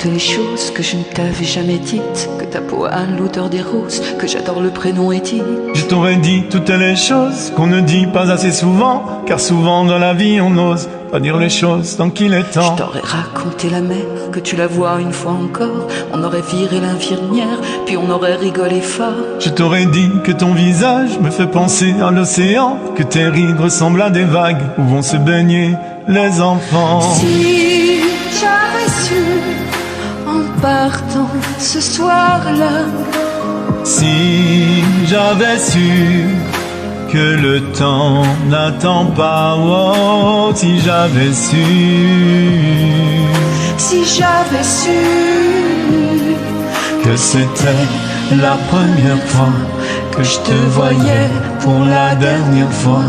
toutes les choses que je ne t'avais jamais dites, que ta peau a l'odeur des roses, que j'adore le prénom Edith. Je t'aurais dit toutes les choses qu'on ne dit pas assez souvent, car souvent dans la vie on n'ose pas dire les choses tant qu'il est temps. Je t'aurais raconté la mer, que tu la vois une fois encore. On aurait viré l'infirmière, puis on aurait rigolé fort. Je t'aurais dit que ton visage me fait penser à l'océan, que tes rides ressemblent à des vagues où vont se baigner les enfants. Si j'avais su, en partant ce soir-là, si j'avais su que le temps n'attend pas, oh, si j'avais su. Si j'avais su que c'était la première fois que je te voyais pour la dernière fois.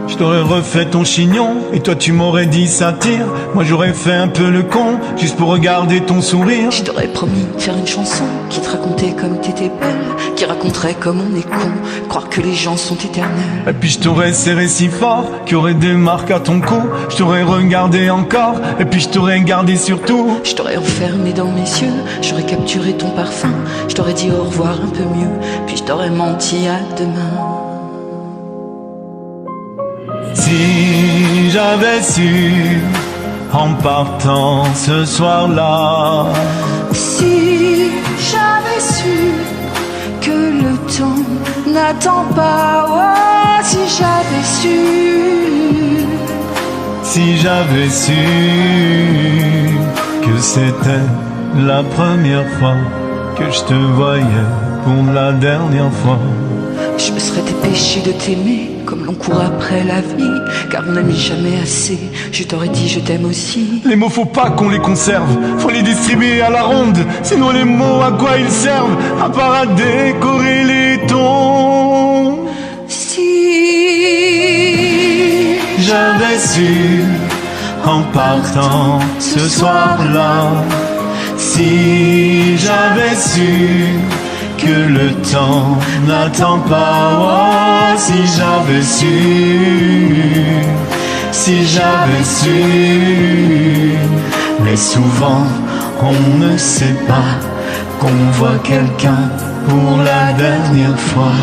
Je t'aurais refait ton chignon et toi tu m'aurais dit ça tire. Moi j'aurais fait un peu le con juste pour regarder ton sourire. Je t'aurais promis de faire une chanson qui te racontait comme t'étais belle, qui raconterait comme on est con, croire que les gens sont éternels. Et puis je t'aurais serré si fort qu'il y aurait des marques à ton cou. Je t'aurais regardé encore et puis je t'aurais gardé surtout. Je t'aurais enfermé dans mes yeux, j'aurais capturé ton parfum. Je t'aurais dit au revoir un peu mieux, puis je t'aurais menti à demain. Si j'avais su en partant ce soir-là, si j'avais su que le temps n'attend pas, oh, si j'avais su, si j'avais su que c'était la première fois que je te voyais pour la dernière fois. Je me serais dépêché de t'aimer comme l'on court après la vie, car on n'aime jamais assez. Je t'aurais dit je t'aime aussi. Les mots faut pas qu'on les conserve, faut les distribuer à la ronde. Sinon les mots à quoi ils servent? À part à décorer les tons. Si j'avais su en partant ce soir-là, si j'avais su que le temps n'attend pas, oh, si j'avais su, si j'avais su. Mais souvent on ne sait pas qu'on voit quelqu'un pour la dernière fois.